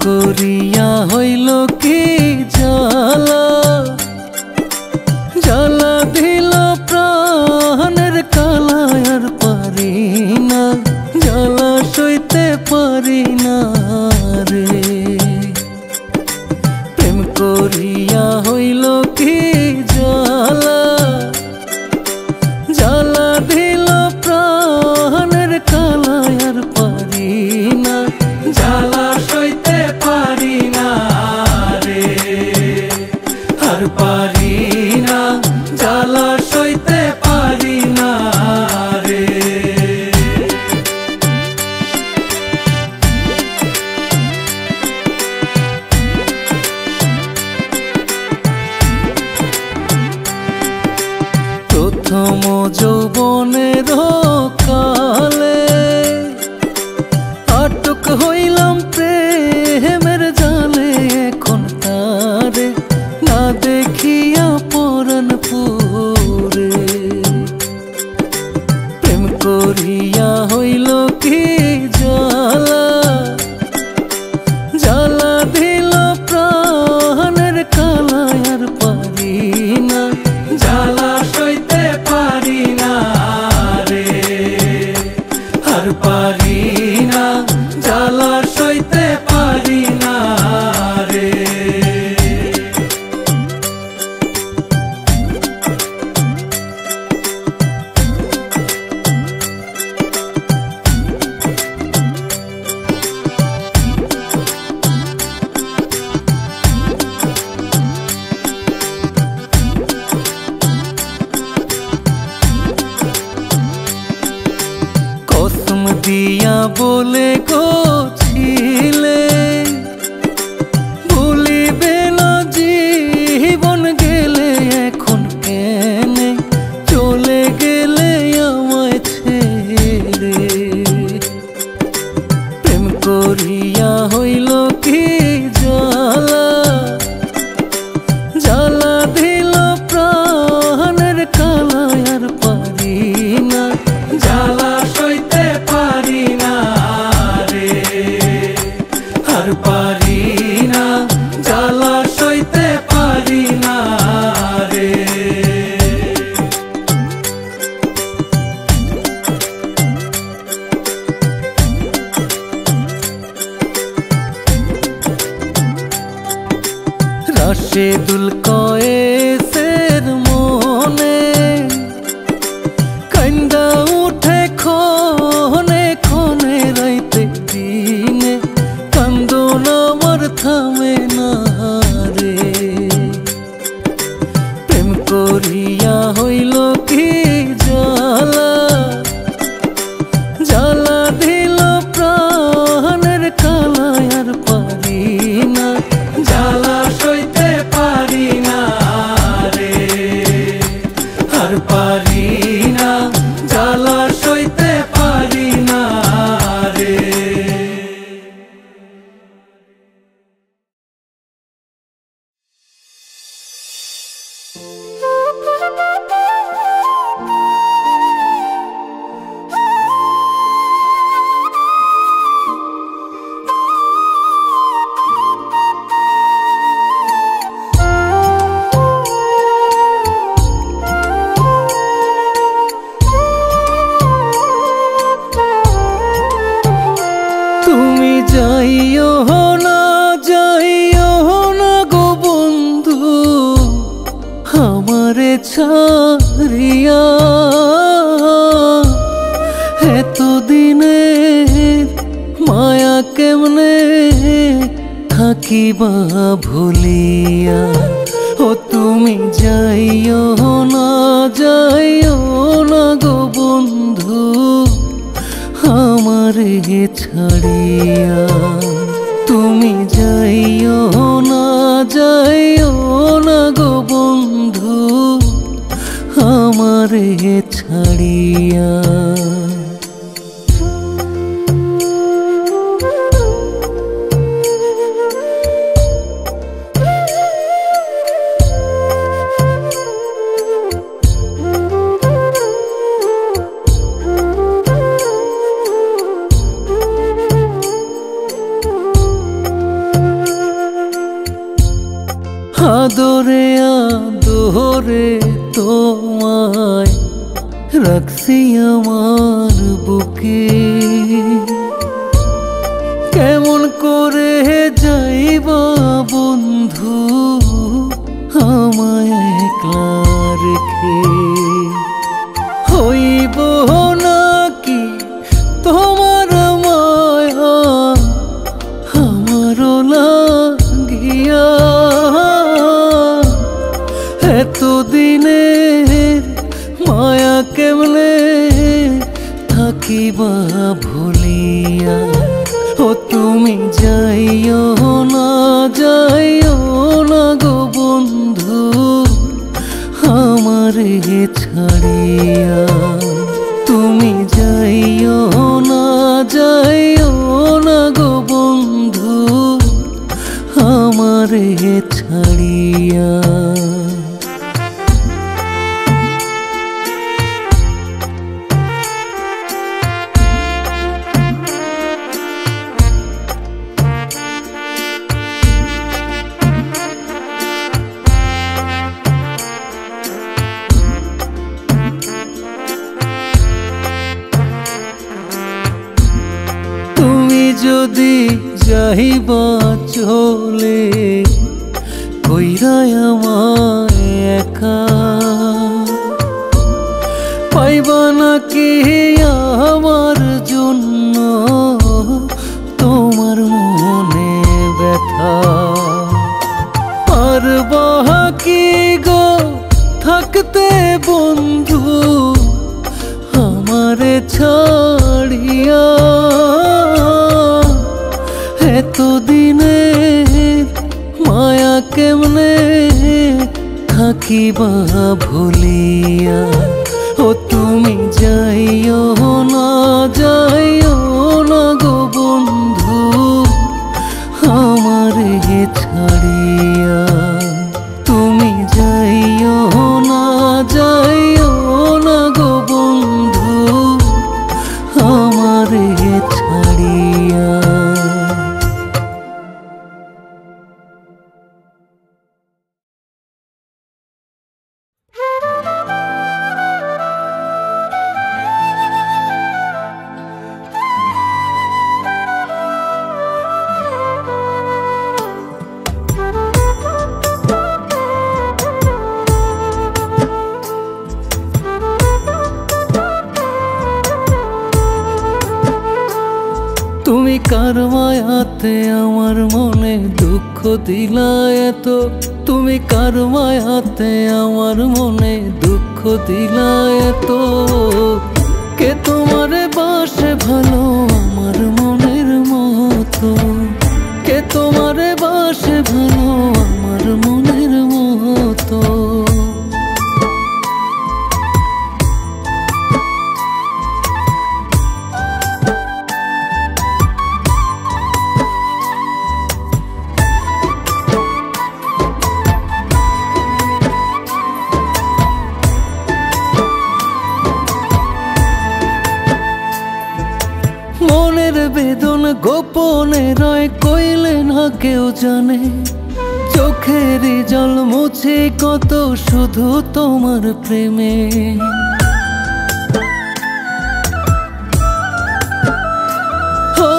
করিয়া হইল কি জ্বালা, জ্বালা দিল প্রাণের কালা, আর পারি না জ্বালা সইতে পারি না রে। প্রেম করিয়া হইল কি জ্বালা, জ্বালা দিল প্রাণের কালা, আর পারি না জ্বালা সইতে পারি না রে, আর পারি না জ্বালা সইতে পারি না রে। প্রথম যৌবনের কালে আটক হইলাম প্রেমের জালে, এখন তারে না দেখিয়া পরাণ পুরে। প্রেম করিয়া হইল কি জ্বালা, জ্বালা দিল প্রাণের কালা, আর পারি না জ্বালা সইতে পারি না রে, আর পারি না জ্বালা সইতে পারি না রে। কসম দিয়া বলে গছিলে, ভুলিবে না জীবন গেলে, এখন কেনে চলে গেলে আমায় ছেড়ে। প্রেম করিয়া হইল কি জ্বালা, জ্বালা দিল প্রাণের কালা, আর পারি না জ্বালা সইতে পারি না রে, আর পারি না জ্বালা সইতে পারি না রে। রাশেদুল কয়েসের মনে কান্দা উঠে ক্ষণে ক্ষণে, রাইতে দিনে কান্দন আমার থামে না রে। প্রেম করিয়া হইল কি জ্বালা, জ্বালা দিল প্রাণের কালা, আর পারি না জ্বালা সইতে পারি না রে, আর পারি না জ্বালা সইতে পারি না রে। তুমি যাইও না, যাইও না গো বন্ধু, আমারে ছাড়িয়া। এতদিনের মায়া কেমনে থাকিবা ভুলিয়া, ও তুমি যাইও না, যাইও না গো বন্ধু, আমারে ছাড়িয়া। তুমি যাইও না, যাইও না গো বন্ধু, আমারে ছাড়িয়া। আদরে আদরে তোমায় রাখছি আমার বুকে, কেমন করে যাইবা বন্ধু আমায় একলা রেখে। হইব নাকি তোমার মায়া আমারও লাগিয়া, এতদিনের মায়া কেমনে থাকিবা ভুলিয়া। ও তুমি যাইও না যাইও না গো বন্ধু আমারে ছাড়িয়া। তুমি যাইও না যাইও না গো বন্ধু আমারে ছাড়িয়া। যদি যাইবা চলে কইরাই আমায় একা, পাইবা নাকি আমার জন্য তোমার মনে ব্যথা। পারবা কি গো থাকতে বন্ধু আমারে ছাড়িয়া, এতদিনের মায়া কেমনে থাকিবা ভুলিয়া। ও তুমি যাইও না যাইও না গো বন্ধু আমারে ছাড়িয়া। তুমি যাইও না যাইও না গো বন্ধু আমারে ছাড়িয়া। তুমি কার মায়াতে আমার মনে দুঃখ দিলা এত, তুমি কার মায়াতে আমার মনে দুঃখ দিলা এত। কে তোমারে বাসে ভালো আমার মনের মতো, কে তোমারে বাসে ভালো আমার মনের মতো। মনের বেদন গোপনে রয় কইলে না কেউ জানে, চোখের জল মুছে কত শুধু তোমার প্রেমে। ও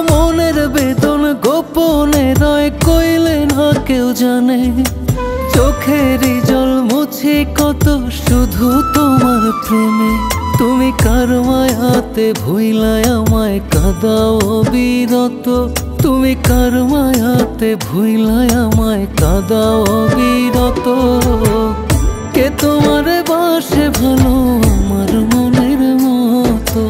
মনের বেদন গোপনে রয় কইলে না কেউ জানে, চোখের জল মুছে কত শুধু তোমার প্রেমে। তুমি কার মায়াতে ভুইলাই আমায় কাঁদাও অবিরত, তুমি কার মায়াতে ভুইলাই আমায় কাঁদাও অবিরত। কে তোমারে বাসে ভালো আমার মনের মতো,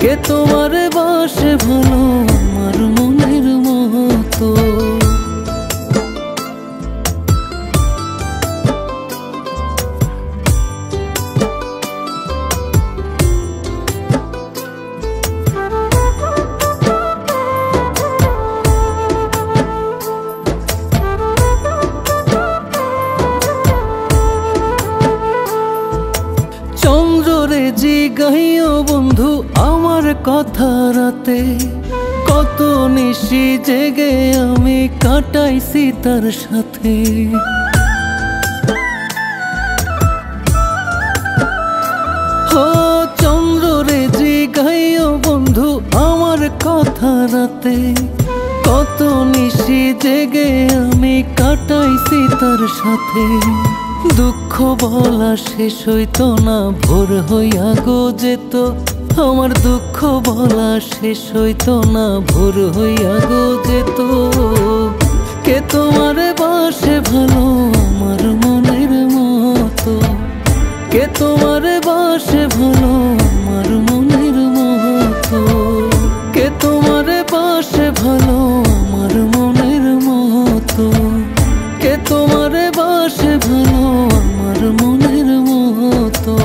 কে তোমারে বাসে ভালো আমার মনের মতো। চন্দ্ররে জি গাইও বন্ধু আমার কথা রাতে, কত নিশি জেগে আমি কাটাইছি তার সাথে। ও চন্দ্র রে জিগাইও বন্ধু আমার কথা রাতে, কত নিশি জেগে আমি কাটাইছি তার সাথে। দুঃখ বলা শেষ হইতো না, ভোর হইয়া গো যেত আমার দুঃখ বলা শেষ হইতো না, ভোর হইয়া গো যেত। কে তোমারে বাসে ভালো আমার মনের মতো, কে তোমারে বাসে ভালো আমার মনের মতো, কে তোমারে বাসে ভালো আমার মনের মতো, কে তোমারে বাসে ভালো আমার মনের মতো।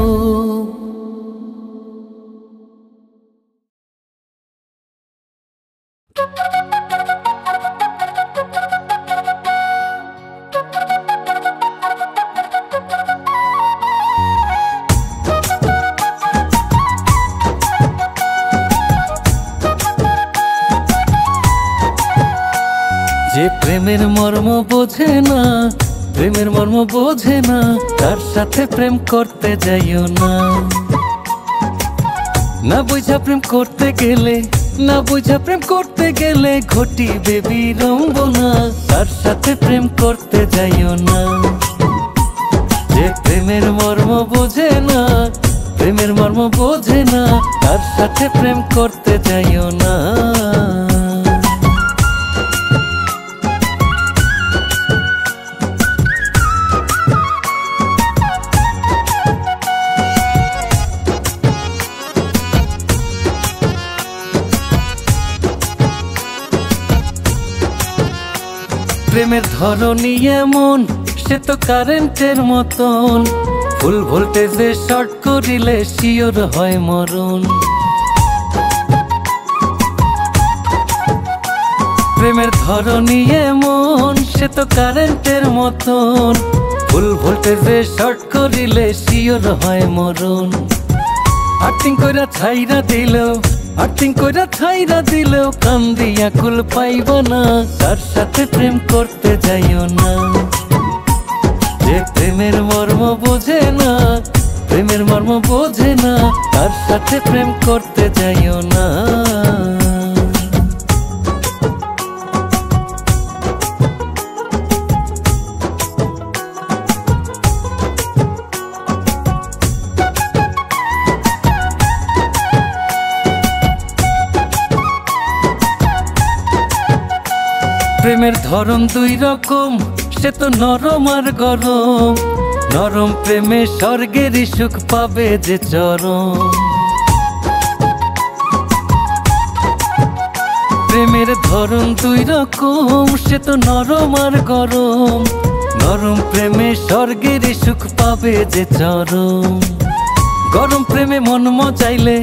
যে প্রেমের মর্ম বোঝে না, প্রেমের মর্ম বোঝে না, তার সাথে প্রেম করতে যাইও না। না বুঝা প্রেম করতে গেলে, না বুঝা প্রেম করতে গেলে ঘটিবে বিড়ম্বনা, তার সাথে প্রেম করতে যাইও না। যে প্রেমের মর্ম বোঝে না, প্রেমের মর্ম বোঝে না, তার সাথে প্রেম করতে যাইও না। প্রেমের ধরনী এমন, সে তো কারেন্টের মতন, ফুল ভোল্টেজে শর্ট করিলে শিওর হয় মরণ। প্রেমের ধরনী এমন, সে তো কারেন্টের মতন, ফুল ভোল্টেজে শর্ট করিলে শিওর হয় মরণ। আর্থিং কইরা ছাইরা দিলেও, আর্থিং কইরা ছাইরা দিলেও কান্দিয়া কুল পাইবা না, তার সাথে প্রেম করতে যাইও না। যে প্রেমের মর্ম বোঝে না, প্রেমের মর্ম বোঝে না, তার সাথে প্রেম করতে যাইও না। প্রেমের ধরন দুই রকম, সে তো নরম আর গরম, নরম প্রেমে স্বর্গেরই সুখ পাবে যে চরম। প্রেমের ধরন দুই রকম, সে তো নরম আর গরম, নরম প্রেমে স্বর্গেরই সুখ পাবে যে চরম। গরম প্রেমে মন মজাইলে,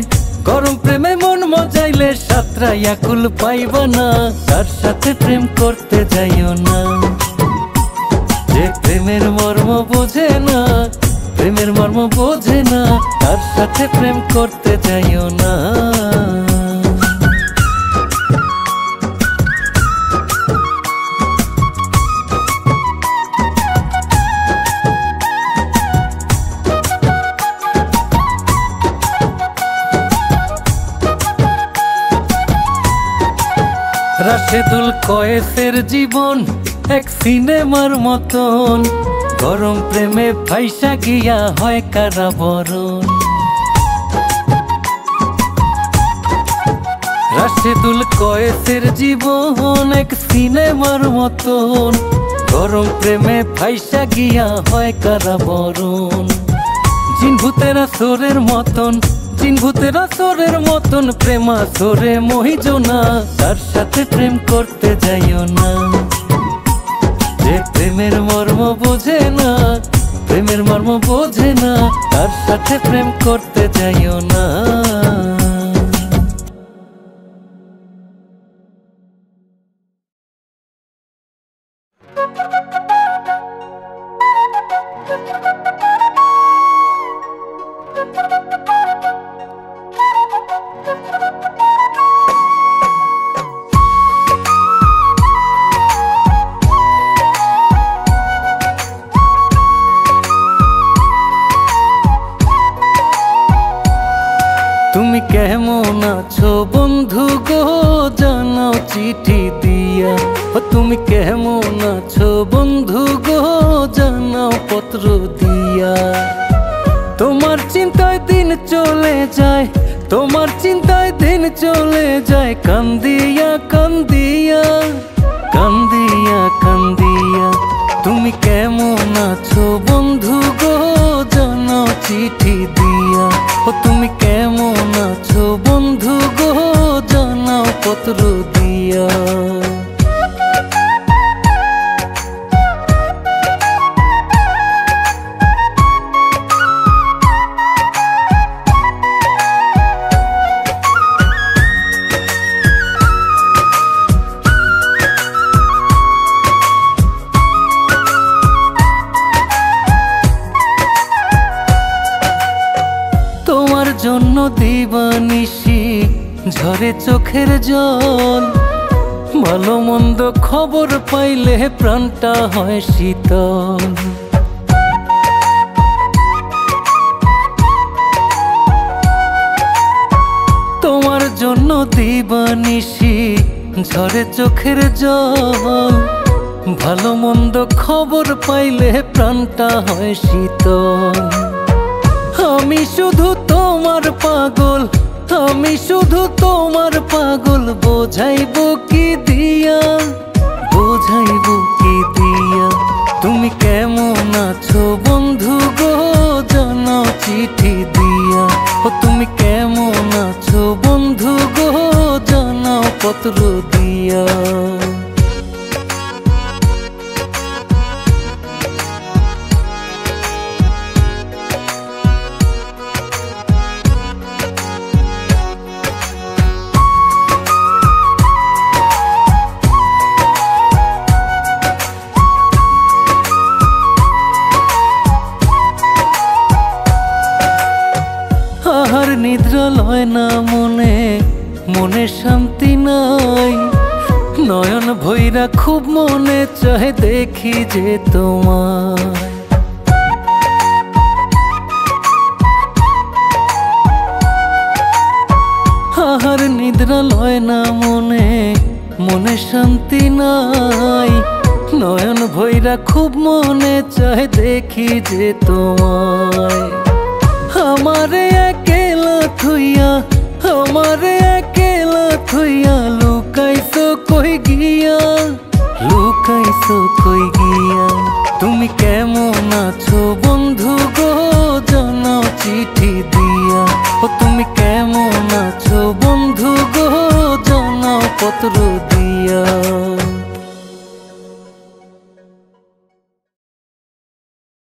গরম প্রেমে মন মজাইলে সাতরাইয়া কুল পাইবা না, তার সাথে প্রেম করতে যাইও না। যে প্রেমের মর্ম বোঝে না, প্রেমের মর্ম বোঝে না, তার সাথে প্রেম করতে যাইও না। রাশেদুল কয়েসের জীবন এক সিনেমার মতন, গরম প্রেমে ফাইসা গিয়া হয় কারাবরণ। রাশেদুল কয়েসের জীবন এক সিনেমার মতন, গরম প্রেমে ফাইসা গিয়া হয় কারাবরণ। জিন ভূতেরা সোরের মতন, জিন ভূতেরা সোরের মতন, প্রেমা সোরে মহিজো না, তার সাথে প্রেম করতে যাইও না। যে প্রেমের মর্ম বোঝে না, প্রেমের মর্ম বোঝে না, তার সাথে প্রেম করতে যাইও না। চিঠি দিয়া। ও তুমি কেমন আছো বন্ধু গো জানাও পত্র দিয়া। তোমার চিন্তায় দিন চলে যায়, তোমার চিন্তায় দিন চলে যায়, কান্দিয়া কান্দিয়া কান্দিয়া কান্দিয়া। তুমি কেমন আছো বন্ধু গো জানাও চিঠি দিয়া। ও তুমি কেমন আছো বন্ধু গো জানাও পত্র দিয়া। তোমার জন্য দিবানিশি ঝরে চোখের জল, ভালো মন্দ খবর পাইলে প্রাণটা হয় শীতল। তোমার জন্য দিবানিশি ঝরে চোখের জল, ভালো মন্দ খবর পাইলে প্রাণটা হয় শীতল। আমি শুধু তোমার পাগল, আমি শুধু তোমার পাগল, বোঝাইবো কি দিয়া, বোঝাইবো কি দিয়া। তুমি কেমন আছো বন্ধু গো জানাও চিঠি দিয়া। ও তুমি কেমন আছো বন্ধু গো জানাও পত্র দিয়া। আর নিদ্রা লয় না মনে, মনে শান্তি নাই, নয়ন ভৈরা খুব মনে চায় দেখি যে তোমায়। আর নিদ্রা লয় না মনে, মনে শান্তি নাই, নয়ন ভৈরা খুব মনে চায় দেখি যে তোমায়। আমারে একলা থুইয়া, আমারে একলা থুইয়া, লুকাইছো কই গিয়া, লুকাইছো কই গিয়া। তুমি কেমন আছো বন্ধু গো জানাও চিঠি দিয়া। ও তুমি কেমন